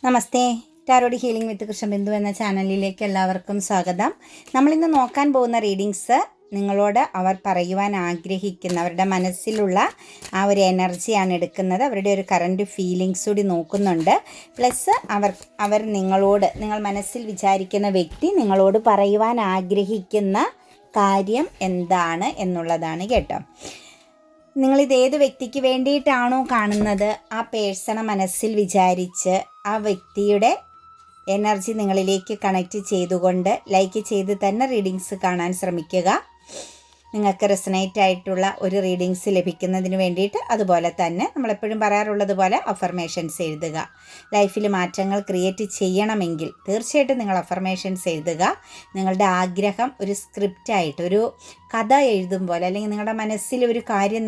നമസ്തേ. Tarot healing വിത്ത് കൃഷ്ണബിന്ദു എന്ന ചാനലിലേക്ക് എല്ലാവർക്കും സ്വാഗതം. നമ്മളിന്ന് നോക്കാൻ പോകുന്ന റീഡിങ്സ് നിങ്ങളോട് അവർ പറയുവാൻ ആഗ്രഹിക്കുന്ന അവരുടെ മനസ്സിലുള്ള ആ ഒരു എനർജിയാണ് എടുക്കുന്നത്. അവരുടെ ഒരു കറൻറ്റ് ഫീലിങ്സ് കൂടി നോക്കുന്നുണ്ട്. പ്ലസ് അവർ നിങ്ങൾ മനസ്സിൽ വിചാരിക്കുന്ന വ്യക്തി നിങ്ങളോട് പറയുവാൻ ആഗ്രഹിക്കുന്ന കാര്യം എന്താണ് എന്നുള്ളതാണ് കേട്ടോ. നിങ്ങളിത് ഏത് വ്യക്തിക്ക് വേണ്ടിയിട്ടാണോ കാണുന്നത്, ആ പേഴ്സണെ മനസ്സിൽ വിചാരിച്ച് ആ വ്യക്തിയുടെ എനർജി നിങ്ങളിലേക്ക് കണക്റ്റ് ചെയ്തുകൊണ്ട് ലൈക്ക് ചെയ്ത് തന്നെ റീഡിങ്സ് കാണാൻ ശ്രമിക്കുക. നിങ്ങൾക്ക് റെസനേറ്റ് ആയിട്ടുള്ള ഒരു റീഡിങ്സ് ലഭിക്കുന്നതിന് വേണ്ടിയിട്ട് അതുപോലെ തന്നെ നമ്മളെപ്പോഴും പറയാറുള്ളത് പോലെ അഫർമേഷൻസ് എഴുതുക. ലൈഫിൽ മാറ്റങ്ങൾ ക്രിയേറ്റ് ചെയ്യണമെങ്കിൽ തീർച്ചയായിട്ടും നിങ്ങൾ അഫർമേഷൻസ് എഴുതുക. നിങ്ങളുടെ ആഗ്രഹം ഒരു സ്ക്രിപ്റ്റായിട്ട് ഒരു കഥ എഴുതും പോലെ, അല്ലെങ്കിൽ നിങ്ങളുടെ മനസ്സിൽ ഒരു കാര്യം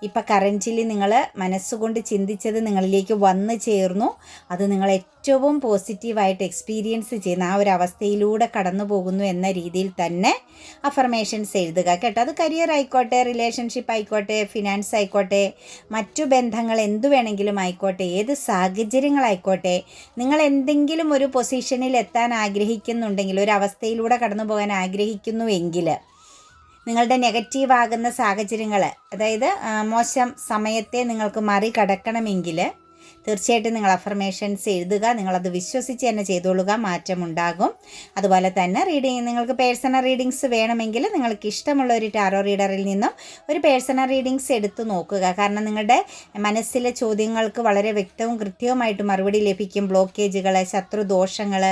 ഇപ്പോൾ കറൻറ്റിൽ നിങ്ങൾ മനസ്സുകൊണ്ട് ചിന്തിച്ചത് നിങ്ങളിലേക്ക് വന്നു ചേർന്നു, അത് നിങ്ങൾ ഏറ്റവും പോസിറ്റീവായിട്ട് എക്സ്പീരിയൻസ് ചെയ്യുന്ന ആ ഒരു അവസ്ഥയിലൂടെ കടന്നു പോകുന്നു എന്ന രീതിയിൽ തന്നെ അഫർമേഷൻസ് എഴുതുക കേട്ടോ. അത് കരിയർ ആയിക്കോട്ടെ, റിലേഷൻഷിപ്പ് ആയിക്കോട്ടെ, ഫിനാൻസ് ആയിക്കോട്ടെ, മറ്റു ബന്ധങ്ങൾ എന്തു വേണമെങ്കിലും ആയിക്കോട്ടെ, ഏത് സാഹചര്യങ്ങളായിക്കോട്ടെ, നിങ്ങൾ എന്തെങ്കിലും ഒരു പൊസിഷനിൽ എത്താൻ ആഗ്രഹിക്കുന്നുണ്ടെങ്കിൽ, ഒരു അവസ്ഥയിലൂടെ കടന്നു പോകാൻ ആഗ്രഹിക്കുന്നുവെങ്കിൽ, നിങ്ങളുടെ നെഗറ്റീവാകുന്ന സാഹചര്യങ്ങൾ, അതായത് മോശം സമയത്തെ നിങ്ങൾക്ക് മറികടക്കണമെങ്കിൽ തീർച്ചയായിട്ടും നിങ്ങൾ അഫർമേഷൻസ് എഴുതുക. നിങ്ങളത് വിശ്വസിച്ച് തന്നെ ചെയ്തോളുക, മാറ്റമുണ്ടാകും. അതുപോലെ തന്നെ നിങ്ങൾക്ക് പേഴ്സണൽ റീഡിങ്സ് വേണമെങ്കിൽ നിങ്ങൾക്ക് ഇഷ്ടമുള്ള ഒരു ടാരോ റീഡറിൽ നിന്നും ഒരു പേഴ്സണൽ റീഡിങ്സ് എടുത്ത് നോക്കുക. കാരണം നിങ്ങളുടെ മനസ്സിലെ ചോദ്യങ്ങൾക്ക് വളരെ വ്യക്തവും കൃത്യവുമായിട്ട് മറുപടി ലഭിക്കും. ബ്ലോക്കേജുകൾ, ശത്രുദോഷങ്ങൾ,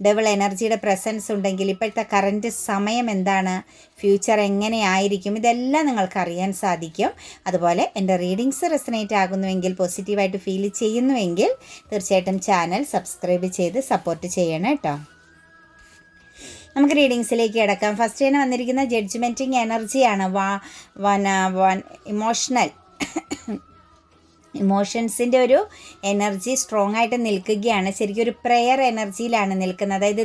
ഡബിൾ എനർജിയുടെ പ്രസൻസ് ഉണ്ടെങ്കിൽ ഇപ്പോഴത്തെ കറൻറ്റ് സമയം എന്താണ്, ഫ്യൂച്ചർ എങ്ങനെയായിരിക്കും, ഇതെല്ലാം നിങ്ങൾക്ക് അറിയാൻ സാധിക്കും. അതുപോലെ എൻ്റെ റീഡിങ്സ് റെസനേറ്റ് ആകുന്നുവെങ്കിൽ, പോസിറ്റീവായിട്ട് ഫീൽ ചെയ്യുന്നുവെങ്കിൽ തീർച്ചയായിട്ടും ചാനൽ സബ്സ്ക്രൈബ് ചെയ്ത് സപ്പോർട്ട് ചെയ്യണം കേട്ടോ. നമുക്ക് റീഡിങ്സിലേക്ക് കിടക്കാം. ഫസ്റ്റ് തന്നെ വന്നിരിക്കുന്ന ജഡ്ജ്മെൻറ്റിങ് എനർജിയാണ്. ഇമോഷൻസിൻ്റെ ഒരു എനർജി സ്ട്രോങ് ആയിട്ട് നിൽക്കുകയാണ്. ശരിക്കും ഒരു പ്രെയർ എനർജിയിലാണ് നിൽക്കുന്നത്. അതായത്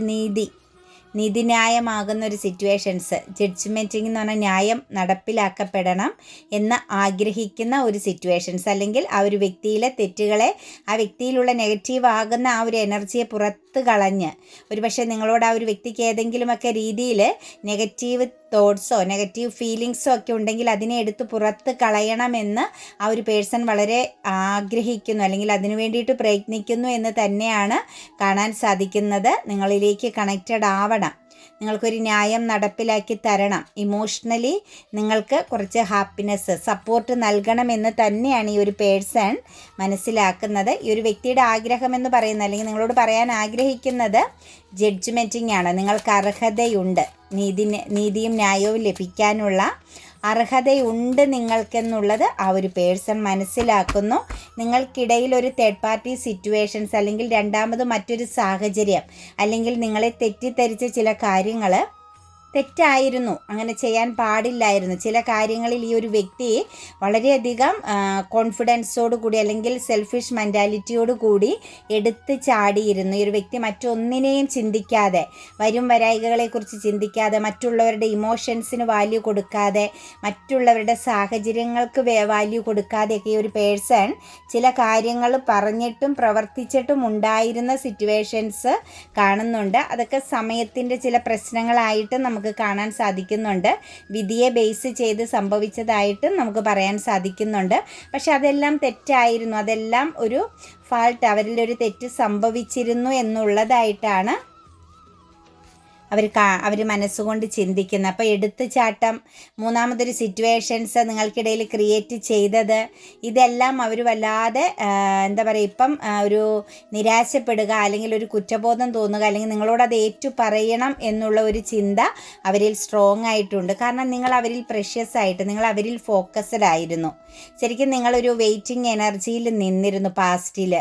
നീതിന്യായമാകുന്ന ഒരു സിറ്റുവേഷൻസ്, ജഡ്ജ്മെൻറ്റിംഗ് എന്ന് പറഞ്ഞാൽ ന്യായം നടപ്പിലാക്കപ്പെടണം എന്ന് ആഗ്രഹിക്കുന്ന ഒരു സിറ്റുവേഷൻസ്, അല്ലെങ്കിൽ ആ ഒരു വ്യക്തിയിലെ തെറ്റുകളെ, ആ വ്യക്തിയിലുള്ള നെഗറ്റീവ് ആകുന്ന ആ ഒരു എനർജിയെ പുറത്ത് കളഞ്ഞ്, ഒരുപക്ഷെ നിങ്ങളോട് ആ ഒരു വ്യക്തിക്ക് ഏതെങ്കിലുമൊക്കെ രീതിയിൽ നെഗറ്റീവ് തോട്ട്സോ നെഗറ്റീവ് ഫീലിങ്സോ ഒക്കെ ഉണ്ടെങ്കിൽ അതിനെ എടുത്ത് പുറത്ത് കളയണമെന്ന് ആ ഒരു പേഴ്സൺ വളരെ ആഗ്രഹിക്കുന്നു, അല്ലെങ്കിൽ അതിനു വേണ്ടിയിട്ട് പ്രയത്നിക്കുന്നു എന്ന് തന്നെയാണ് കാണാൻ സാധിക്കുന്നത്. നിങ്ങളിലേക്ക് കണക്റ്റഡ് ആവണം, നിങ്ങൾക്കൊരു ന്യായം നടപ്പിലാക്കി തരണം, ഇമോഷണലി നിങ്ങൾക്ക് കുറച്ച് ഹാപ്പിനെസ്, സപ്പോർട്ട് നൽകണമെന്ന് തന്നെയാണ് ഈ ഒരു പേഴ്സൺ മനസ്സിലാക്കുന്നത്. ഈ ഒരു വ്യക്തിയുടെ ആഗ്രഹം എന്ന് പറയുന്നത്, അല്ലെങ്കിൽ നിങ്ങളോട് പറയാൻ ആഗ്രഹിക്കുന്നത് ജഡ്ജ്മെൻറ്റിംഗ് ആണ്. നിങ്ങൾക്ക് അർഹതയുണ്ട്, നീതിയും ന്യായവും ലഭിക്കാനുള്ള അർഹതയുണ്ട് നിങ്ങൾക്കെന്നുള്ളത് ആ ഒരു പേഴ്സൺ മനസ്സിലാക്കുന്നു. നിങ്ങൾക്കിടയിൽ ഒരു തേർഡ് പാർട്ടി സിറ്റുവേഷൻസ്, അല്ലെങ്കിൽ രണ്ടാമത് മറ്റൊരു സാഹചര്യം, അല്ലെങ്കിൽ നിങ്ങളെ തെറ്റിദ്ധരിച്ച ചില കാര്യങ്ങൾ തെറ്റായിരുന്നു, അങ്ങനെ ചെയ്യാൻ പാടില്ലായിരുന്നു, ചില കാര്യങ്ങളിൽ ഈ ഒരു വ്യക്തി വളരെയധികം കോൺഫിഡൻസോട് കൂടി, അല്ലെങ്കിൽ സെൽഫിഷ് മെൻറ്റാലിറ്റിയോട് കൂടി എടുത്ത് ചാടിയിരുന്നു. ഈ ഒരു വ്യക്തി മറ്റൊന്നിനെയും ചിന്തിക്കാതെ, വരും വരായികളെക്കുറിച്ച് ചിന്തിക്കാതെ, മറ്റുള്ളവരുടെ ഇമോഷൻസിന് വാല്യൂ കൊടുക്കാതെ, മറ്റുള്ളവരുടെ സാഹചര്യങ്ങൾക്ക് വാല്യൂ കൊടുക്കാതെയൊക്കെ ഈ ഒരു പേഴ്സൺ ചില കാര്യങ്ങൾ പറഞ്ഞിട്ടും പ്രവർത്തിച്ചിട്ടും ഉണ്ടായിരുന്ന സിറ്റുവേഷൻസ് കാണുന്നുണ്ട്. അതൊക്കെ സമയത്തിൻ്റെ ചില പ്രശ്നങ്ങളായിട്ട് നമുക്ക് കാണാൻ സാധിക്കുന്നുണ്ട്. വിധിയെ ബേസ് ചെയ്ത് സംഭവിച്ചതായിട്ടും നമുക്ക് പറയാൻ സാധിക്കുന്നുണ്ട്. പക്ഷെ അതെല്ലാം തെറ്റായിരുന്നു, അതെല്ലാം ഒരു ഫാൾട്ട്, അവരിലൊരു തെറ്റ് സംഭവിച്ചിരുന്നു എന്നുള്ളതായിട്ടാണ് അവർ മനസ്സുകൊണ്ട് ചിന്തിക്കുന്നത്. അപ്പോൾ എടുത്തുചാട്ടം, മൂന്നാമതൊരു സിറ്റുവേഷൻസ് നിങ്ങൾക്കിടയിൽ ക്രിയേറ്റ് ചെയ്തത്, ഇതെല്ലാം അവർ വല്ലാതെ ഇപ്പം ഒരു നിരാശപ്പെടുക, അല്ലെങ്കിൽ ഒരു കുറ്റബോധം തോന്നുക, അല്ലെങ്കിൽ നിങ്ങളോട് അത് ഏറ്റു പറയണം എന്നുള്ള ഒരു ചിന്ത അവരിൽ സ്ട്രോങ് ആയിട്ടുണ്ട്. കാരണം നിങ്ങൾ അവരിൽ പ്രഷ്യസ് ആയിട്ട്, നിങ്ങൾ അവരിൽ ഫോക്കസ്ഡ് ആയിരുന്നു. ശരിക്കും നിങ്ങളൊരു വെയിറ്റിംഗ് എനർജിയിൽ നിന്നിരുന്നു പാസ്റ്റിൽ.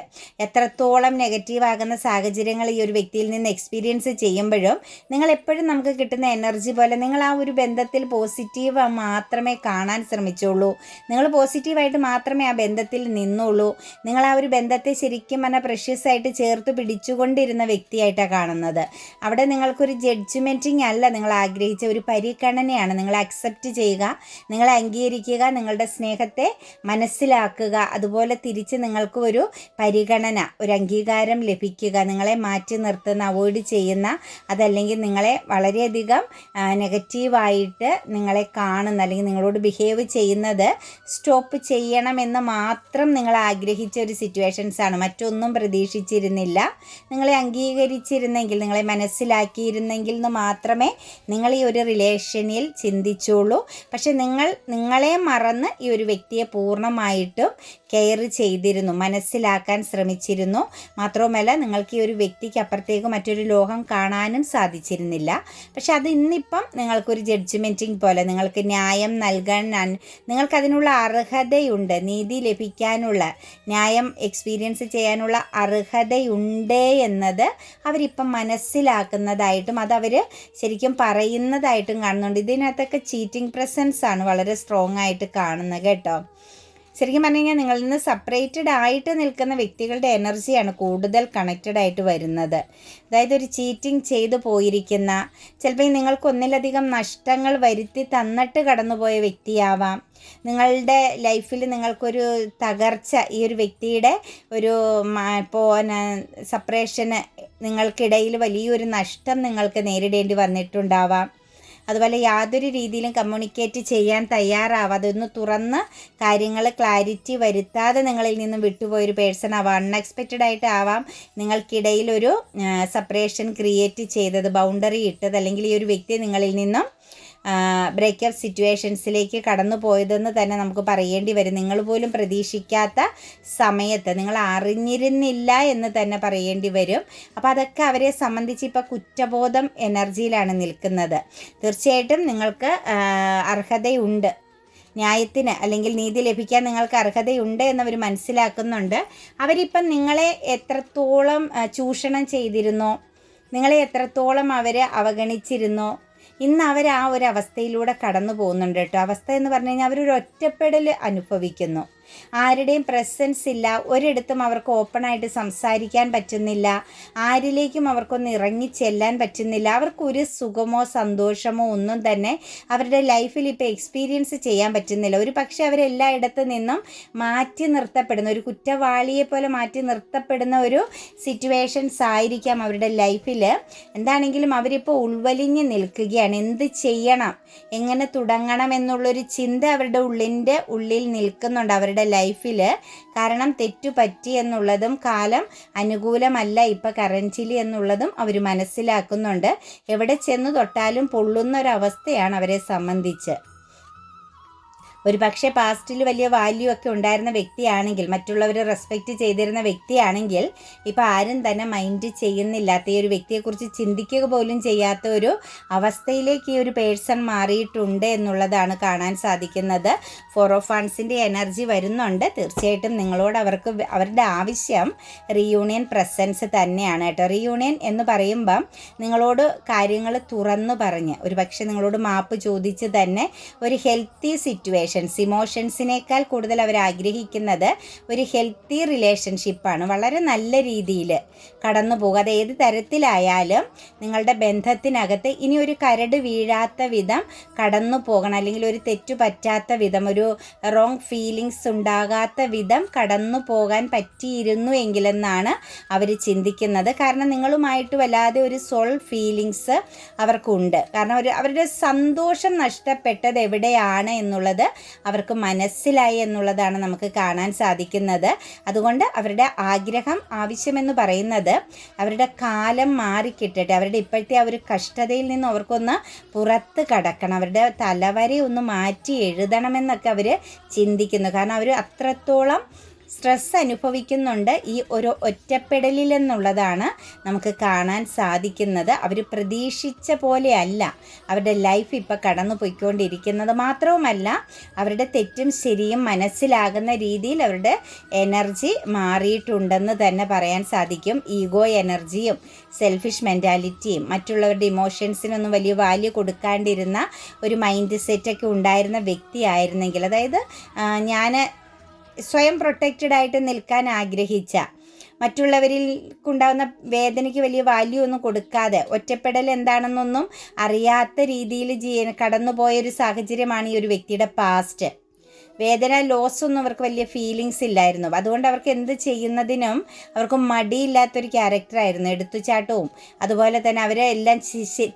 എത്രത്തോളം നെഗറ്റീവ് ആകുന്ന സാഹചര്യങ്ങൾ ഈ ഒരു വ്യക്തിയിൽ നിന്ന് എക്സ്പീരിയൻസ് ചെയ്യുമ്പോഴും നിങ്ങൾ എപ്പോഴും നമുക്ക് കിട്ടുന്ന എനർജി പോലെ നിങ്ങൾ ആ ഒരു ബന്ധത്തിൽ പോസിറ്റീവ് മാത്രമേ കാണാൻ ശ്രമിച്ചുള്ളൂ. നിങ്ങൾ പോസിറ്റീവായിട്ട് മാത്രമേ ആ ബന്ധത്തിൽ നിന്നുള്ളൂ. നിങ്ങൾ ആ ഒരു ബന്ധത്തെ ശരിക്കും പറഞ്ഞാൽ പ്രഷ്യസ് ആയിട്ട് ചേർത്ത് പിടിച്ചുകൊണ്ടിരുന്ന വ്യക്തിയായിട്ടാണ് കാണുന്നത്. അവിടെ നിങ്ങൾക്കൊരു ജഡ്ജ്മെൻറ്റിങ് അല്ല നിങ്ങൾ ആഗ്രഹിച്ച ഒരു പരിഗണനയാണ്. നിങ്ങൾ അക്സെപ്റ്റ് ചെയ്യുക, നിങ്ങൾ അംഗീകരിക്കുക, നിങ്ങളുടെ സ്നേഹത്തെ മനസ്സിലാക്കുക, അതുപോലെ തിരിച്ച് നിങ്ങൾക്ക് ഒരു പരിഗണന, ഒരു അംഗീകാരം ലഭിക്കുക. നിങ്ങളെ മാറ്റി നിർത്തുന്ന, അവോയ്ഡ് ചെയ്യുന്ന, അതല്ലെങ്കിൽ നിങ്ങളെ വളരെയധികം നെഗറ്റീവായിട്ട് നിങ്ങളെ കാണുന്ന, അല്ലെങ്കിൽ നിങ്ങളോട് ബിഹേവ് ചെയ്യുന്നത് സ്റ്റോപ്പ് ചെയ്യണമെന്ന് മാത്രം നിങ്ങൾ ആഗ്രഹിച്ച ഒരു സിറ്റുവേഷൻസാണ്. മറ്റൊന്നും പ്രതീക്ഷിച്ചിരുന്നില്ല. നിങ്ങളെ അംഗീകരിച്ചിരുന്നെങ്കിൽ, നിങ്ങളെ മനസ്സിലാക്കിയിരുന്നെങ്കിൽ എന്ന് മാത്രമേ നിങ്ങൾ ഈ ഒരു റിലേഷനിൽ ചിന്തിച്ചുള്ളൂ. പക്ഷെ നിങ്ങളെ മറന്ന് ഈ ഒരു വ്യക്തിയെ പൂർണ്ണമായിട്ടും കെയർ ചെയ്തിരുന്നു, മനസ്സിലാക്കാൻ ശ്രമിച്ചിരുന്നു. മാത്രവുമല്ല നിങ്ങൾക്ക് ഈ ഒരു വ്യക്തിക്ക് അപ്പുറത്തേക്ക് മറ്റൊരു ലോകം കാണാനും സാധിച്ചിരുന്നില്ല. പക്ഷെ അത് ഇന്നിപ്പം നിങ്ങൾക്കൊരു ജഡ്ജ്മെൻറ്റിങ് പോലെ, നിങ്ങൾക്ക് ന്യായം നൽകാൻ, നിങ്ങൾക്കതിനുള്ള അർഹതയുണ്ട്, നീതി ലഭിക്കാനുള്ള, ന്യായം എക്സ്പീരിയൻസ് ചെയ്യാനുള്ള അർഹതയുണ്ട് എന്നത് അവരിപ്പം മനസ്സിലാക്കുന്നതായിട്ടും അതവർ ശരിക്കും പറയുന്നതായിട്ടും കാണുന്നുണ്ട്. ഇതിനകത്തൊക്കെ ചീറ്റിംഗ് പ്രസൻസ് ആണ് വളരെ സ്ട്രോങ് ആയിട്ട് കാണുന്നത് കേട്ടോ. ശരിക്കും പറഞ്ഞു കഴിഞ്ഞാൽ നിങ്ങളിൽ നിന്ന് സെപ്പറേറ്റഡ് ആയിട്ട് നിൽക്കുന്ന വ്യക്തികളുടെ എനർജിയാണ് കൂടുതൽ കണക്റ്റഡ് ആയിട്ട് വരുന്നത്. അതായത് ഒരു ചീറ്റിംഗ് ചെയ്തു പോയിരിക്കുന്ന, ചിലപ്പോൾ നിങ്ങൾക്ക് ഒന്നിലധികം നഷ്ടങ്ങൾ വരുത്തി തന്നിട്ട് കടന്നുപോയ വ്യക്തിയാവാം. നിങ്ങളുടെ ലൈഫിൽ നിങ്ങൾക്കൊരു തകർച്ച, ഈ ഒരു വ്യക്തിയുടെ ഒരു ഇപ്പോൾ സെപ്പറേഷന് നിങ്ങൾക്കിടയിൽ വലിയൊരു നഷ്ടം നിങ്ങൾക്ക് നേരിടേണ്ടി വന്നിട്ടുണ്ടാവാം. അതുപോലെ യാതൊരു രീതിയിലും കമ്മ്യൂണിക്കേറ്റ് ചെയ്യാൻ തയ്യാറാവാതെ, ഒന്ന് തുറന്ന് കാര്യങ്ങൾ ക്ലാരിറ്റി വരുത്താതെ നിങ്ങളിൽ നിന്നും വിട്ടുപോയൊരു പേഴ്സൺ ആവാം. അൺഎക്സ്പെക്റ്റഡ് ആയിട്ട് ആവാം നിങ്ങൾക്കിടയിൽ ഒരു സെപ്പറേഷൻ ക്രിയേറ്റ് ചെയ്തത്, ബൗണ്ടറി ഇട്ടത്, അല്ലെങ്കിൽ ഈ ഒരു വ്യക്തി നിങ്ങളിൽ നിന്നും ബ്രേക്കപ്പ് സിറ്റുവേഷൻസിലേക്ക് കടന്നു പോയതെന്ന് തന്നെ നമുക്ക് പറയേണ്ടി വരും. നിങ്ങൾ പോലും പ്രതീക്ഷിക്കാത്ത സമയത്ത്, നിങ്ങൾ അറിഞ്ഞിരുന്നില്ല എന്ന് തന്നെ പറയേണ്ടി വരും. അപ്പോൾ അതൊക്കെ അവരെ സംബന്ധിച്ച് ഇപ്പോൾ കുറ്റബോധം എനർജിയിലാണ് നിൽക്കുന്നത്. തീർച്ചയായിട്ടും നിങ്ങൾക്ക് അർഹതയുണ്ട്, ന്യായത്തിന് അല്ലെങ്കിൽ നീതി ലഭിക്കാൻ നിങ്ങൾക്ക് അർഹതയുണ്ട് എന്നവർ മനസ്സിലാക്കുന്നുണ്ട്. അവരിപ്പം നിങ്ങളെ എത്രത്തോളം ചൂഷണം ചെയ്തിരുന്നോ, നിങ്ങളെ എത്രത്തോളം അവർ അവഗണിച്ചിരുന്നോ, ഇന്ന് അവർ ആ ഒരു അവസ്ഥയിലൂടെ കടന്നു പോകുന്നുണ്ട് കേട്ടോ. അവസ്ഥ എന്ന് പറഞ്ഞു കഴിഞ്ഞാൽ അവരൊരു ഒറ്റപ്പെടൽ അനുഭവിക്കുന്നു. ആരുടെയും പ്രസൻസ് ഇല്ല, ഒരിടത്തും അവർക്ക് ഓപ്പണായിട്ട് സംസാരിക്കാൻ പറ്റുന്നില്ല, ആരിലേക്കും അവർക്കൊന്ന് ഇറങ്ങി ചെല്ലാൻ പറ്റുന്നില്ല. അവർക്കൊരു സുഖമോ സന്തോഷമോ ഒന്നും തന്നെ അവരുടെ ലൈഫിൽ ഇപ്പോൾ എക്സ്പീരിയൻസ് ചെയ്യാൻ പറ്റുന്നില്ല. ഒരു പക്ഷേ അവരെല്ലായിടത്തു നിന്നും മാറ്റി നിർത്തപ്പെടുന്ന, ഒരു കുറ്റവാളിയെ പോലെ മാറ്റി നിർത്തപ്പെടുന്ന ഒരു സിറ്റുവേഷൻസ് ആയിരിക്കാം അവരുടെ ലൈഫിൽ. എന്താണെങ്കിലും അവരിപ്പോൾ ഉൾവലിഞ്ഞ് നിൽക്കുകയാണ്. എന്ത് ചെയ്യണം, എങ്ങനെ തുടങ്ങണം എന്നുള്ളൊരു ചിന്ത അവരുടെ ഉള്ളിൽ നിൽക്കുന്നുണ്ട് അവരുടെ ലൈഫിൽ. കാരണം തെറ്റുപറ്റി എന്നുള്ളതും കാലം അനുകൂലമല്ല ഇപ്പോൾ കറൻറ്റിലി എന്നുള്ളതും അവർ മനസ്സിലാക്കുന്നുണ്ട്. എവിടെ ചെന്ന് തൊട്ടാലും പൊള്ളുന്നൊരവസ്ഥയാണ് അവരെ സംബന്ധിച്ച്. ഒരു പക്ഷേ പാസ്റ്റിൽ വലിയ വാല്യൂ ഒക്കെ ഉണ്ടായിരുന്ന വ്യക്തിയാണെങ്കിൽ, മറ്റുള്ളവർ റെസ്പെക്റ്റ് ചെയ്തിരുന്ന വ്യക്തിയാണെങ്കിൽ, ഇപ്പോൾ ആരും തന്നെ മൈൻഡ് ചെയ്യുന്നില്ലാത്ത, ഈ ഒരു വ്യക്തിയെക്കുറിച്ച് ചിന്തിക്കുക പോലും ചെയ്യാത്ത ഒരു അവസ്ഥയിലേക്ക് ഈ ഒരു പേഴ്സൺ മാറിയിട്ടുണ്ട് എന്നുള്ളതാണ് കാണാൻ സാധിക്കുന്നത്. 4 ഓഫ് വൺസിൻ്റെ എനർജി വരുന്നുണ്ട്. തീർച്ചയായിട്ടും നിങ്ങളോട് അവരുടെ ആവശ്യം റീയൂണിയൻ പ്രസൻസ് തന്നെയാണ് കേട്ടോ. റീയൂണിയൻ എന്ന് പറയുമ്പം നിങ്ങളോട് കാര്യങ്ങൾ തുറന്നു പറഞ്ഞ്, ഒരു പക്ഷേ നിങ്ങളോട് മാപ്പ് ചോദിച്ച് തന്നെ ഒരു ഹെൽത്തി സിറ്റുവേഷൻ, ഇമോഷൻസിനേക്കാൾ കൂടുതൽ അവർ ആഗ്രഹിക്കുന്നത് ഒരു ഹെൽത്തി റിലേഷൻഷിപ്പാണ്. വളരെ നല്ല രീതിയിൽ കടന്നു പോകുക. അത് ഏത് തരത്തിലായാലും നിങ്ങളുടെ ബന്ധത്തിനകത്ത് ഇനി ഒരു കരട് വീഴാത്ത വിധം കടന്നു പോകണം, അല്ലെങ്കിൽ ഒരു തെറ്റു പറ്റാത്ത വിധം, ഒരു റോങ് ഫീലിങ്സ് ഉണ്ടാകാത്ത വിധം കടന്നു പോകാൻ പറ്റിയിരുന്നു എങ്കിലെന്നാണ് അവർ ചിന്തിക്കുന്നത്. കാരണം നിങ്ങളുമായിട്ട് വല്ലാതെ ഒരു സോൾ ഫീലിങ്സ് അവർക്കുണ്ട്. കാരണം അവരുടെ സന്തോഷം നഷ്ടപ്പെട്ടത് എവിടെയാണ് എന്നുള്ളത് അവർക്ക് മനസ്സിലായി എന്നുള്ളതാണ് നമുക്ക് കാണാൻ സാധിക്കുന്നത്. അതുകൊണ്ട് അവരുടെ ആവശ്യമെന്ന് പറയുന്നത് അവരുടെ കാലം മാറിക്കിട്ടട്ടെ, അവരുടെ ഇപ്പോഴത്തെ ആ ഒരു കഷ്ടതയിൽ നിന്ന് അവർക്കൊന്ന് പുറത്ത് കടക്കണം, അവരുടെ തലവരെ ഒന്ന് മാറ്റി എഴുതണമെന്നൊക്കെ അവർ ചിന്തിക്കുന്നു. കാരണം അവർ അത്രത്തോളം സ്ട്രെസ് അനുഭവിക്കുന്നുണ്ട്. ഈ ഒരു ഒറ്റപ്പെടലിൽ എന്നുള്ളതാണ് നമുക്ക് കാണാൻ സാധിക്കുന്നത്. അവർ പ്രതീക്ഷിച്ച പോലെയല്ല അവരുടെ ലൈഫ് ഇപ്പോൾ കടന്നു പോയിക്കൊണ്ടിരിക്കുന്നത്. മാത്രവുമല്ല അവരുടെ തെറ്റും ശരിയും മനസ്സിലാകുന്ന രീതിയിൽ അവരുടെ എനർജി മാറിയിട്ടുണ്ടെന്ന് തന്നെ പറയാൻ സാധിക്കും. ഈഗോ എനർജിയും സെൽഫിഷ് മെൻറ്റാലിറ്റിയും മറ്റുള്ളവരുടെ ഇമോഷൻസിനൊന്നും വലിയ വാല്യൂ കൊടുക്കാണ്ടിരുന്ന ഒരു മൈൻഡ് സെറ്റൊക്കെ ഉണ്ടായിരുന്ന വ്യക്തിയായിരുന്നെങ്കിൽ, അതായത് ഞാൻ സ്വയം പ്രൊട്ടക്റ്റഡ് ആയിട്ട് നിൽക്കാൻ ആഗ്രഹിച്ച, മറ്റുള്ളവരിൽക്കുണ്ടാകുന്ന വേദനയ്ക്ക് വലിയ വാല്യൂ ഒന്നും കൊടുക്കാതെ, ഒറ്റപ്പെടൽ എന്താണെന്നൊന്നും അറിയാത്ത രീതിയിൽ കടന്നുപോയൊരു സാഹചര്യമാണ് ഈ ഒരു വ്യക്തിയുടെ പാസ്റ്റ്. വേദന, ലോസൊന്നും അവർക്ക് വലിയ ഫീലിങ്സ് ഇല്ലായിരുന്നു. അതുകൊണ്ട് അവർക്ക് എന്ത് ചെയ്യുന്നതിനും അവർക്ക് മടിയില്ലാത്തൊരു ക്യാരക്ടറായിരുന്നു. എടുത്തുചാട്ടവും അതുപോലെ തന്നെ അവരെ എല്ലാം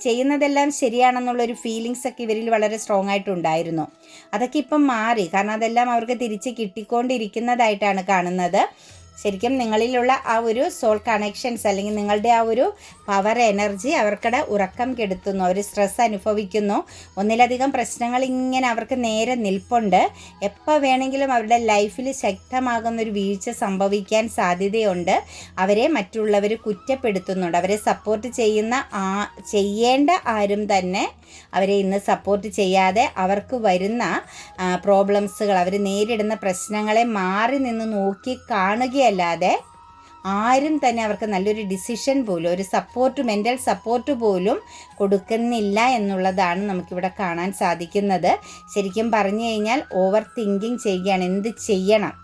ചെയ്യുന്നതെല്ലാം ശരിയാണെന്നുള്ളൊരു ഫീലിങ്സ് ഒക്കെ ഇവരിൽ വളരെ സ്ട്രോങ് ആയിട്ടുണ്ടായിരുന്നു. അതൊക്കെ ഇപ്പം മാറി. കാരണം അതെല്ലാം അവർക്ക് തിരിച്ച് കിട്ടിക്കൊണ്ടിരിക്കുന്നതായിട്ടാണ് കാണുന്നത്. ശരിക്കും നിങ്ങളിലുള്ള ആ ഒരു സോൾ കണക്ഷൻസ് അല്ലെങ്കിൽ നിങ്ങളുടെ ആ ഒരു പവർ എനർജി അവർക്കടെ ഉറക്കം കെടുത്തുന്നു. അവർ സ്ട്രെസ് അനുഭവിക്കുന്നു. ഒന്നിലധികം പ്രശ്നങ്ങൾ ഇങ്ങനെ അവർക്ക് നേരെ നിൽപ്പുണ്ട്. എപ്പോൾ വേണമെങ്കിലും അവരുടെ ലൈഫിൽ ശക്തമാകുന്നൊരു വീഴ്ച സംഭവിക്കാൻ സാധ്യതയുണ്ട്. അവരെ മറ്റുള്ളവർ കുറ്റപ്പെടുത്തുന്നുണ്ട്. അവരെ സപ്പോർട്ട് ചെയ്യേണ്ട ആരും തന്നെ അവരെ ഇന്ന് സപ്പോർട്ട് ചെയ്യാതെ അവർക്ക് വരുന്ന പ്രോബ്ലംസുകൾ, അവർ നേരിടുന്ന പ്രശ്നങ്ങളെ മാറി നിന്ന് നോക്കി കാണുകയല്ലാതെ ആരും തന്നെ അവർക്ക് നല്ലൊരു ഡിസിഷൻ പോലും, ഒരു സപ്പോർട്ട്, മെൻ്റൽ സപ്പോർട്ട് പോലും കൊടുക്കുന്നില്ല എന്നുള്ളതാണ് നമുക്കിവിടെ കാണാൻ സാധിക്കുന്നത്. ശരിക്കും പറഞ്ഞു കഴിഞ്ഞാൽ ഓവർ തിങ്കിങ് ചെയ്യുകയാണ്. എന്ത് ചെയ്യണം,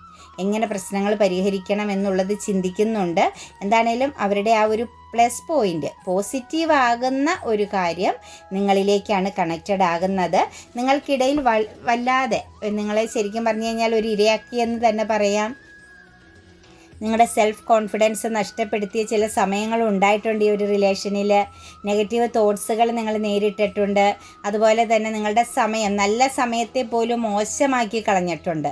എങ്ങനെ പ്രശ്നങ്ങൾ പരിഹരിക്കണം എന്നുള്ളത് ചിന്തിക്കുന്നുണ്ട്. എന്താണേലും അവരുടെ ആ ഒരു പ്ലസ് പോയിൻ്റ്, പോസിറ്റീവ് ആകുന്ന ഒരു കാര്യം നിങ്ങളിലേക്കാണ് കണക്റ്റഡ് ആകുന്നത്. നിങ്ങൾക്കിടയിൽ വല്ലാതെ നിങ്ങളെ ശരിക്കും പറഞ്ഞു കഴിഞ്ഞാൽ ഒരു ഇരയാക്കിയെന്ന് തന്നെ പറയാം. നിങ്ങളുടെ സെൽഫ് കോൺഫിഡൻസ് നഷ്ടപ്പെടുത്തിയ ചില സമയങ്ങൾ ഉണ്ടായിട്ടുണ്ട്. ഈ ഒരു റിലേഷനിൽ നെഗറ്റീവ് തോട്ട്സുകൾ നിങ്ങൾ നേരിട്ടിട്ടുണ്ട്. അതുപോലെ തന്നെ നിങ്ങളുടെ സമയം, നല്ല സമയത്തെ പോലും മോശമാക്കി കളഞ്ഞിട്ടുണ്ട്.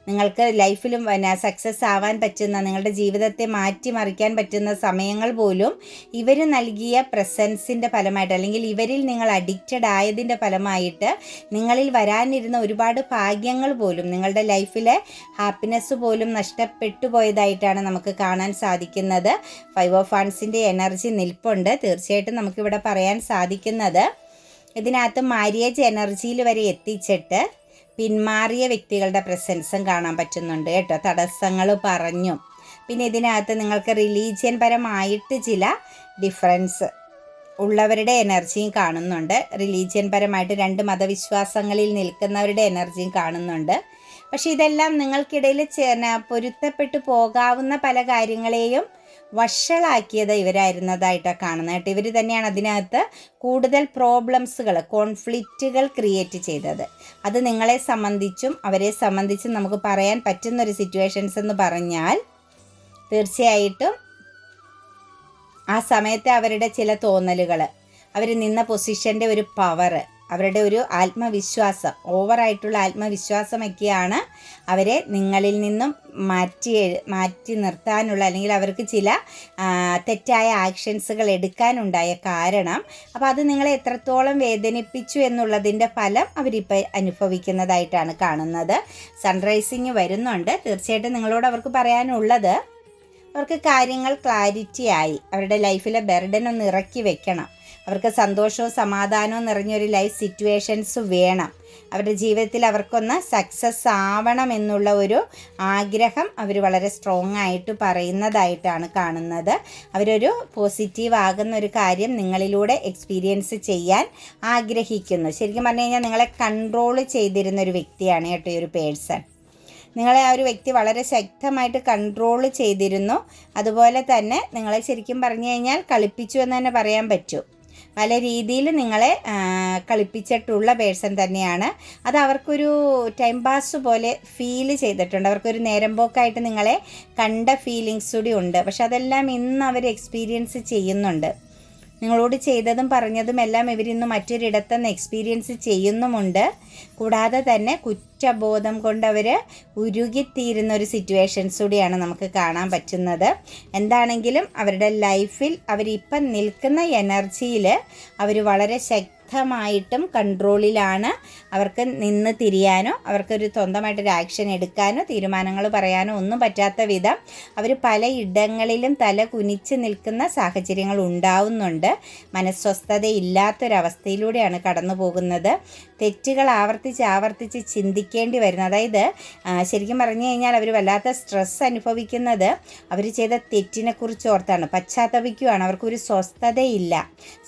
നിങ്ങൾക്ക് ലൈഫിലും സക്സസ് ആവാൻ പറ്റുന്ന, നിങ്ങളുടെ ജീവിതത്തെ മാറ്റിമറിക്കാൻ പറ്റുന്ന സമയങ്ങൾ പോലും ഇവർ നൽകിയ പ്രസൻസിൻ്റെ ഫലമായിട്ട്, അല്ലെങ്കിൽ ഇവരിൽ നിങ്ങൾ അഡിക്റ്റഡ് ആയതിൻ്റെ ഫലമായിട്ട് നിങ്ങളിൽ വരാനിരുന്ന ഒരുപാട് ഭാഗ്യങ്ങൾ പോലും, നിങ്ങളുടെ ലൈഫിലെ ഹാപ്പിനെസ് പോലും നഷ്ടപ്പെട്ടു പോയതായിട്ടാണ് നമുക്ക് കാണാൻ സാധിക്കുന്നത്. 5 ഓഫ് വൺസിൻ്റെ എനർജി നിൽപ്പുണ്ട്. തീർച്ചയായിട്ടും നമുക്കിവിടെ പറയാൻ സാധിക്കുന്നത് ഇതിനകത്ത് മാര്യേജ് എനർജിയിൽ വരെ എത്തിച്ചിട്ട് പിന്മാറിയ വ്യക്തികളുടെ പ്രസൻസും കാണാൻ പറ്റുന്നുണ്ട് കേട്ടോ. തടസ്സങ്ങൾ പറഞ്ഞു. പിന്നെ ഇതിനകത്ത് നിങ്ങൾക്ക് റിലീജിയൻ പരമായിട്ട് ചില ഡിഫറൻസ് ഉള്ളവരുടെ എനർജിയും കാണുന്നുണ്ട്. റിലീജിയൻ പരമായിട്ട് 2 മതവിശ്വാസങ്ങളിൽ നിൽക്കുന്നവരുടെ എനർജിയും കാണുന്നുണ്ട്. പക്ഷെ ഇതെല്ലാം നിങ്ങൾക്കിടയിൽ പൊരുത്തപ്പെട്ടു പോകാവുന്ന പല കാര്യങ്ങളെയും വഷളാക്കിയത് ഇവരായിരുന്നതായിട്ടാണ് കാണുന്നത് കേട്ടോ. ഇവർ തന്നെയാണ് അതിനകത്ത് കൂടുതൽ പ്രോബ്ലംസുകൾ, കോൺഫ്ലിക്റ്റുകൾ ക്രിയേറ്റ് ചെയ്തത്. അത് നിങ്ങളെ സംബന്ധിച്ചും അവരെ സംബന്ധിച്ചും നമുക്ക് പറയാൻ പറ്റുന്നൊരു സിറ്റുവേഷൻസ് എന്ന് പറഞ്ഞാൽ, തീർച്ചയായിട്ടും ആ സമയത്ത് അവരുടെ ചില തോന്നലുകൾ, അവർ നിന്ന പൊസിഷൻ്റെ ഒരു പവർ, അവരുടെ ഒരു ആത്മവിശ്വാസം, ഓവറായിട്ടുള്ള ആത്മവിശ്വാസമൊക്കെയാണ് അവരെ നിങ്ങളിൽ നിന്നും മാറ്റി നിർത്താനുള്ള, അല്ലെങ്കിൽ അവർക്ക് ചില തെറ്റായ ആക്ഷൻസുകൾ എടുക്കാനുണ്ടായ കാരണം. അപ്പോൾ അത് നിങ്ങളെ എത്രത്തോളം വേദനിപ്പിച്ചു എന്നുള്ളതിൻ്റെ ഫലം അവരിപ്പോൾ അനുഭവിക്കുന്നതായിട്ടാണ് കാണുന്നത്. സൺറൈസിങ് വരുന്നുണ്ട്. തീർച്ചയായിട്ടും നിങ്ങളോട് അവർക്ക് പറയാനുള്ളത്, അവർക്ക് കാര്യങ്ങൾ ക്ലാരിറ്റി ആയി, അവരുടെ ലൈഫിലെ ബർഡൻ ഒന്ന് ഇറക്കി വെക്കണം. അവർക്ക് സന്തോഷവും സമാധാനവും നിറഞ്ഞൊരു ലൈഫ് സിറ്റുവേഷൻസ് വേണം. അവരുടെ ജീവിതത്തിൽ അവർക്കൊന്ന് സക്സസ് ആവണം എന്നുള്ള ഒരു ആഗ്രഹം അവർ വളരെ സ്ട്രോങ് ആയിട്ട് പറയുന്നതായിട്ടാണ് കാണുന്നത്. അവരൊരു പോസിറ്റീവ് ആകുന്ന ഒരു കാര്യം നിങ്ങളിലൂടെ എക്സ്പീരിയൻസ് ചെയ്യാൻ ആഗ്രഹിക്കുന്നു. ശരിക്കും പറഞ്ഞു കഴിഞ്ഞാൽ നിങ്ങളെ കൺട്രോൾ ചെയ്തിരുന്ന ഒരു വ്യക്തിയാണ് കേട്ടോ ഈ ഒരു പേഴ്സൺ. നിങ്ങളെ ആ ഒരു വ്യക്തി വളരെ ശക്തമായിട്ട് കൺട്രോൾ ചെയ്തിരുന്നു. അതുപോലെ തന്നെ നിങ്ങളെ ശരിക്കും പറഞ്ഞു കഴിഞ്ഞാൽ കളിപ്പിച്ചു എന്ന് തന്നെ പറയാൻ പറ്റും. പല രീതിയിൽ നിങ്ങളെ കളിപ്പിച്ചിട്ടുള്ള പേഴ്സൺ തന്നെയാണ്. അത് അവർക്കൊരു ടൈം പാസ് പോലെ ഫീൽ ചെയ്തിട്ടുണ്ട്. അവർക്കൊരു നേരം പോക്കായിട്ട് നിങ്ങളെ കണ്ട ഫീലിങ്സ് കൂടി ഉണ്ട്. പക്ഷെ അതെല്ലാം ഇന്ന് അവർ എക്സ്പീരിയൻസ് ചെയ്യുന്നുണ്ട്. നിങ്ങളോട് ചെയ്തതും പറഞ്ഞതും എല്ലാം ഇവരിന്ന് മറ്റൊരിടത്തുനിന്ന് എക്സ്പീരിയൻസ് ചെയ്യുന്നുമുണ്ട്. കൂടാതെ തന്നെ കുറ്റബോധം കൊണ്ട് അവർ ഉരുകിത്തീരുന്ന ഒരു സിറ്റുവേഷൻസ് കൂടിയാണ് നമുക്ക് കാണാൻ പറ്റുന്നത്. എന്താണെങ്കിലും അവരുടെ ലൈഫിൽ അവരിപ്പം നിൽക്കുന്ന എനർജിയിൽ അവർ വളരെ വ്യക്തമായിട്ടും കൺട്രോളിലാണ്. അവർക്ക് നിന്ന് തിരിയാനോ അവർക്കൊരു സ്വന്തമായിട്ടൊരു ആക്ഷൻ എടുക്കാനോ തീരുമാനങ്ങൾ പറയാനോ ഒന്നും പറ്റാത്ത വിധം അവർ പലയിടങ്ങളിലും തല കുനിച്ച് നിൽക്കുന്ന സാഹചര്യങ്ങൾ ഉണ്ടാവുന്നുണ്ട്. മനസ്വസ്ഥതയില്ലാത്തൊരവസ്ഥയിലൂടെയാണ് കടന്നു പോകുന്നത്. തെറ്റുകൾ ആവർത്തിച്ച് ചിന്തിക്കേണ്ടി വരുന്നത്, അതായത് ശരിക്കും പറഞ്ഞു കഴിഞ്ഞാൽ അവർ വല്ലാത്ത സ്ട്രെസ് അനുഭവിക്കുന്നത് അവർ ചെയ്ത തെറ്റിനെക്കുറിച്ച് ഓർത്താണ്. പശ്ചാത്തപിക്കുകയാണ്. അവർക്കൊരു സ്വസ്ഥതയില്ല,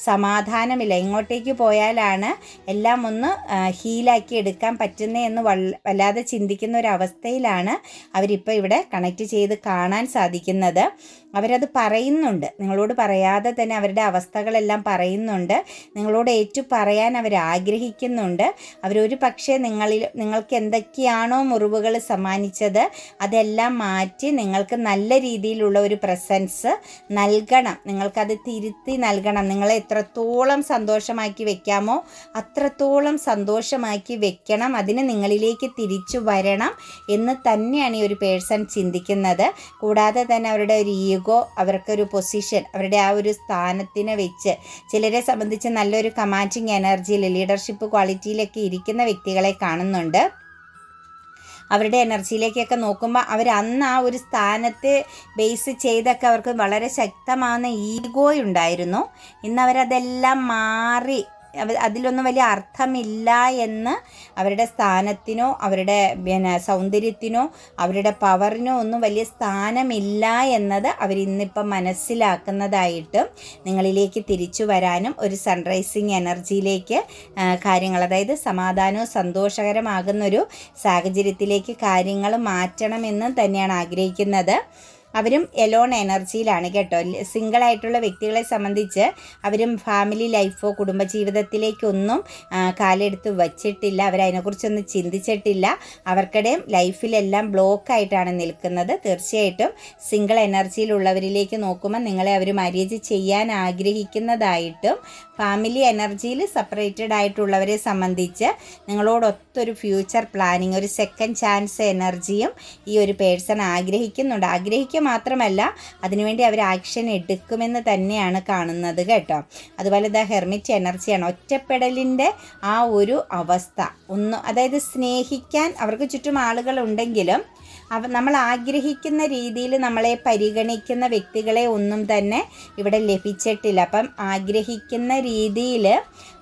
സമാധാനമില്ല. ഇങ്ങോട്ടേക്ക് പോയാലാണ് എല്ലാം ഒന്ന് ഹീലാക്കി എടുക്കാൻ പറ്റുന്നതെന്ന് വല്ലാതെ ചിന്തിക്കുന്ന ഒരവസ്ഥയിലാണ് അവരിപ്പോൾ ഇവിടെ കണക്റ്റ് ചെയ്ത് കാണാൻ സാധിക്കുന്നത്. അവരത് പറയുന്നുണ്ട്, നിങ്ങളോട് പറയാതെ തന്നെ അവരുടെ അവസ്ഥകളെല്ലാം പറയുന്നുണ്ട്. നിങ്ങളോട് ഏറ്റു പറയാൻ അവർ ആഗ്രഹിക്കുന്നുണ്ട്. അവരൊരു പക്ഷേ നിങ്ങൾക്ക് എന്തൊക്കെയാണോ മുറിവുകൾ സമ്മാനിച്ചത് അതെല്ലാം മാറ്റി നിങ്ങൾക്ക് നല്ല രീതിയിലുള്ള ഒരു പ്രസൻസ് നൽകണം. നിങ്ങൾക്കത് തിരുത്തി നൽകണം. നിങ്ങളെ എത്രത്തോളം സന്തോഷമാക്കി വെക്കാമോ അത്രത്തോളം സന്തോഷമാക്കി വെക്കണം. അതിന് നിങ്ങളിലേക്ക് തിരിച്ചു വരണം എന്ന് തന്നെയാണ് ഈ ഒരു പേഴ്സൺ ചിന്തിക്കുന്നത്. കൂടാതെ തന്നെ അവരുടെ ഒരു ഈഗോ, അവർക്കൊരു പൊസിഷൻ, അവരുടെ ആ ഒരു സ്ഥാനത്തിനെ വെച്ച് ചിലരെ സംബന്ധിച്ച് നല്ലൊരു കമാൻഡിങ് എനർജിയിൽ, ലീഡർഷിപ്പ് ക്വാളിറ്റിയിലൊക്കെ ഇരിക്കുന്ന വ്യക്തികളെ കാണുന്നുണ്ട്. അവരുടെ എനർജിയിലേക്കൊക്കെ നോക്കുമ്പോൾ അവർ അന്ന് ആ ഒരു സ്ഥാനത്തെ ബേസ് ചെയ്തൊക്കെ അവർക്ക് വളരെ ശക്തമാകുന്ന ഈഗോ ഉണ്ടായിരുന്നു. ഇന്ന് അവരതെല്ലാം മാറി അതിലൊന്നും വലിയ അർത്ഥമില്ല എന്ന് അവരുടെ സ്ഥാനത്തിനോ അവരുടെ സൗന്ദര്യത്തിനോ അവരുടെ പവറിനോ ഒന്നും വലിയ സ്ഥാനമില്ല എന്നത് അവരിന്നിപ്പം മനസ്സിലാക്കുന്നതായിട്ടും നിങ്ങളിലേക്ക് തിരിച്ചു വരാനും ഒരു സൺറൈസിങ് എനർജിയിലേക്ക് കാര്യങ്ങൾ, അതായത് സമാധാനവും സന്തോഷകരമാകുന്നൊരു സാഹചര്യത്തിലേക്ക് കാര്യങ്ങൾ മാറ്റണമെന്നും തന്നെയാണ് ആഗ്രഹിക്കുന്നത്. അവരും എലോൺ എനർജിയിലാണ് കേട്ടോ. സിംഗിളായിട്ടുള്ള വ്യക്തികളെ സംബന്ധിച്ച് അവരും ഫാമിലി ലൈഫോ കുടുംബജീവിതത്തിലേക്കൊന്നും കാലെടുത്ത് വച്ചിട്ടില്ല. അവരതിനെക്കുറിച്ചൊന്നും ചിന്തിച്ചിട്ടില്ല. അവർക്കിടയും ലൈഫിലെല്ലാം ബ്ലോക്കായിട്ടാണ് നിൽക്കുന്നത്. തീർച്ചയായിട്ടും സിംഗിൾ എനർജിയിലുള്ളവരിലേക്ക് നോക്കുമ്പോൾ നിങ്ങളെ അവർ മാരേജ് ചെയ്യാൻ ആഗ്രഹിക്കുന്നതായിട്ടും ഫാമിലി എനർജിയിൽ സെപ്പറേറ്റഡ് ആയിട്ടുള്ളവരെ സംബന്ധിച്ച് നിങ്ങളോടൊത്തൊരു ഫ്യൂച്ചർ പ്ലാനിങ്, ഒരു സെക്കൻഡ് ചാൻസ് എനർജിയും ഈ ഒരു പേഴ്സൺ ആഗ്രഹിക്കുന്നുണ്ട്. ആഗ്രഹിക്കുക മാത്രമല്ല അതിനുവേണ്ടി അവർ ആക്ഷൻ എടുക്കുമെന്ന് തന്നെയാണ് കാണുന്നത് കേട്ടോ. അതുപോലെ ദ ഹെർമിറ്റ് എനർജിയാണ്. ഒറ്റപ്പെടലിൻ്റെ ആ ഒരു അവസ്ഥ അതായത് സ്നേഹിക്കാൻ അവർക്ക് ചുറ്റും ആളുകളുണ്ടെങ്കിലും നമ്മൾ ആഗ്രഹിക്കുന്ന രീതിയിൽ നമ്മളെ പരിഗണിക്കുന്ന വ്യക്തികളെ ഒന്നും തന്നെ ഇവിടെ ലഭിച്ചിട്ടില്ല. അപ്പം ആഗ്രഹിക്കുന്ന രീതിയിൽ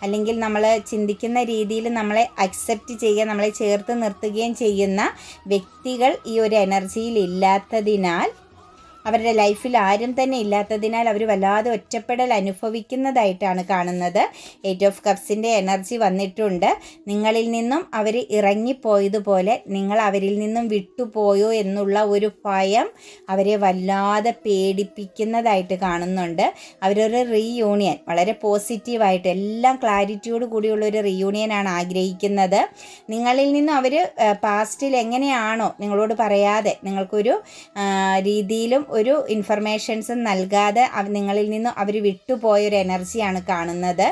അല്ലെങ്കിൽ നമ്മൾ ചിന്തിക്കുന്ന രീതിയിൽ നമ്മളെ അക്സെപ്റ്റ് ചെയ്യുക, നമ്മളെ ചേർത്ത് നിർത്തുകയും ചെയ്യുന്ന വ്യക്തികൾ ഈ ഒരു എനർജിയിൽ ഇല്ലാത്തതിനാൽ, അവരുടെ ലൈഫിൽ ആരും തന്നെ ഇല്ലാത്തതിനാൽ അവർ വല്ലാതെ ഒറ്റപ്പെടൽ അനുഭവിക്കുന്നതായിട്ടാണ് കാണുന്നത്. 8 ഓഫ് കപ്സിൻ്റെ എനർജി വന്നിട്ടുണ്ട്. നിങ്ങളിൽ നിന്നും അവർ ഇറങ്ങിപ്പോയതുപോലെ നിങ്ങൾ അവരിൽ നിന്നും വിട്ടുപോയോ എന്നുള്ള ഒരു ഭയം അവരെ വല്ലാതെ പേടിപ്പിക്കുന്നതായിട്ട് കാണുന്നുണ്ട്. അവരൊരു റീയൂണിയൻ വളരെ പോസിറ്റീവായിട്ട് എല്ലാം ക്ലാരിറ്റിയോട് കൂടിയുള്ളൊരു റീയൂണിയനാണ് ആഗ്രഹിക്കുന്നത്. നിങ്ങളിൽ നിന്നും അവർ പാസ്റ്റിൽ എങ്ങനെയാണോ നിങ്ങളോട് പറയാതെ നിങ്ങൾക്കൊരു രീതിയിലും ഒരു ഇൻഫർമേഷൻസും നൽകാതെ നിങ്ങളിൽ നിന്നും അവർ വിട്ടുപോയൊരു എനർജിയാണ് കാണുന്നത്.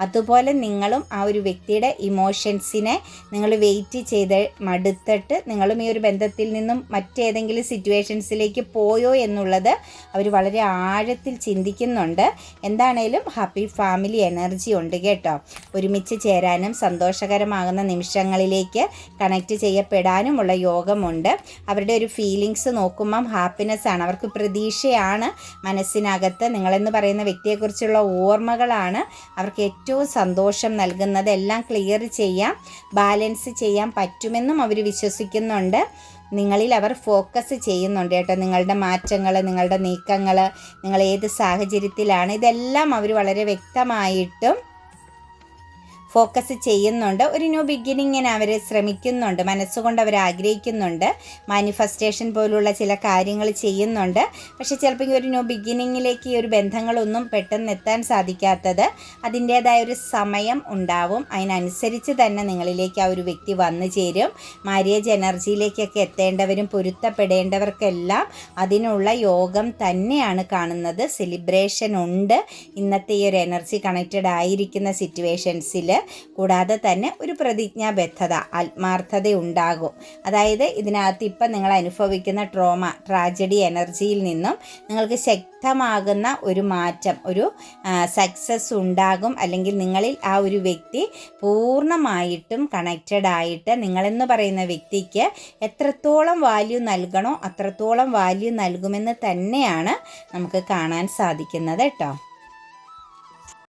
അതുപോലെ നിങ്ങളും ആ ഒരു വ്യക്തിയുടെ ഇമോഷൻസിനെ നിങ്ങൾ വെയിറ്റ് ചെയ്ത് മടുത്തിട്ട് നിങ്ങളും ഈ ഒരു ബന്ധത്തിൽ നിന്നും മറ്റേതെങ്കിലും സിറ്റുവേഷൻസിലേക്ക് പോയോ എന്നുള്ളത് അവർ വളരെ ആഴത്തിൽ ചിന്തിക്കുന്നുണ്ട്. എന്താണേലും ഹാപ്പി ഫാമിലി എനർജി ഉണ്ട് കേട്ടോ. ഒരുമിച്ച് ചേരാനും സന്തോഷകരമാകുന്ന നിമിഷങ്ങളിലേക്ക് കണക്റ്റ് ചെയ്യപ്പെടാനുമുള്ള യോഗമുണ്ട്. അവരുടെ ഒരു ഫീലിങ്സ് നോക്കുമ്പം ഹാപ്പിനെസ് ആണ്, അവർക്ക് പ്രതീക്ഷയാണ് മനസ്സിനകത്ത്. നിങ്ങളെന്ന് പറയുന്ന വ്യക്തിയെക്കുറിച്ചുള്ള ഓർമ്മകളാണ് അവർക്ക് ഏറ്റവും സന്തോഷം നൽകുന്നത്. എല്ലാം ക്ലിയർ ചെയ്യാം, ബാലൻസ് ചെയ്യാൻ പറ്റുമെന്നും അവർ വിശ്വസിക്കുന്നുണ്ട്. നിങ്ങളിൽ അവർ ഫോക്കസ് ചെയ്യുന്നുണ്ട് കേട്ടോ. നിങ്ങളുടെ മാറ്റങ്ങൾ, നിങ്ങളുടെ നീക്കങ്ങൾ, നിങ്ങൾ ഏത് സാഹചര്യത്തിലാണ്, ഇതെല്ലാം അവർ വളരെ വ്യക്തമായിട്ടും ഫോക്കസ് ചെയ്യുന്നുണ്ട്. ഒരു ന്യൂ ബിഗിനിങ്ങിന് അവർ ശ്രമിക്കുന്നുണ്ട്, മനസ്സുകൊണ്ട് അവർ ആഗ്രഹിക്കുന്നുണ്ട്. മാനിഫെസ്റ്റേഷൻ പോലുള്ള ചില കാര്യങ്ങൾ ചെയ്യുന്നുണ്ട്. പക്ഷേ ചിലപ്പോൾ ഒരു ന്യൂ ബിഗിനിങ്ങിലേക്ക് ഈ ഒരു ബന്ധങ്ങളൊന്നും പെട്ടെന്ന് എത്താൻ സാധിക്കാത്തത് അതിൻ്റേതായ ഒരു സമയം ഉണ്ടാവും. അതിനനുസരിച്ച് തന്നെ നിങ്ങളിലേക്ക് ആ ഒരു വ്യക്തി വന്നു ചേരും. മാരേജ് എനർജിയിലേക്കൊക്കെ എത്തേണ്ടവരും പൊരുത്തപ്പെടേണ്ടവർക്കെല്ലാം അതിനുള്ള യോഗം തന്നെയാണ് കാണുന്നത്. സെലിബ്രേഷൻ ഉണ്ട് ഇന്നത്തെ ഈ ഒരു എനർജി കണക്റ്റഡ് ആയിരിക്കുന്ന സിറ്റുവേഷൻസിൽ. കൂടാതെ തന്നെ ഒരു പ്രതിജ്ഞാബദ്ധത, ആത്മാർത്ഥത ഉണ്ടാകും. അതായത് ഇതിനകത്ത് ഇപ്പം നിങ്ങൾ അനുഭവിക്കുന്ന ട്രാജഡി എനർജിയിൽ നിന്നും നിങ്ങൾക്ക് ശക്തമാകുന്ന ഒരു മാറ്റം, ഒരു സക്സസ് ഉണ്ടാകും. അല്ലെങ്കിൽ നിങ്ങളിൽ ആ ഒരു വ്യക്തി പൂർണ്ണമായിട്ടും കണക്റ്റഡ് ആയിട്ട് നിങ്ങളെന്ന് പറയുന്ന വ്യക്തിക്ക് എത്രത്തോളം വാല്യൂ നൽകണോ അത്രത്തോളം വാല്യൂ നൽകുമെന്ന് തന്നെയാണ് നമുക്ക് കാണാൻ സാധിക്കുന്നത് കേട്ടോ.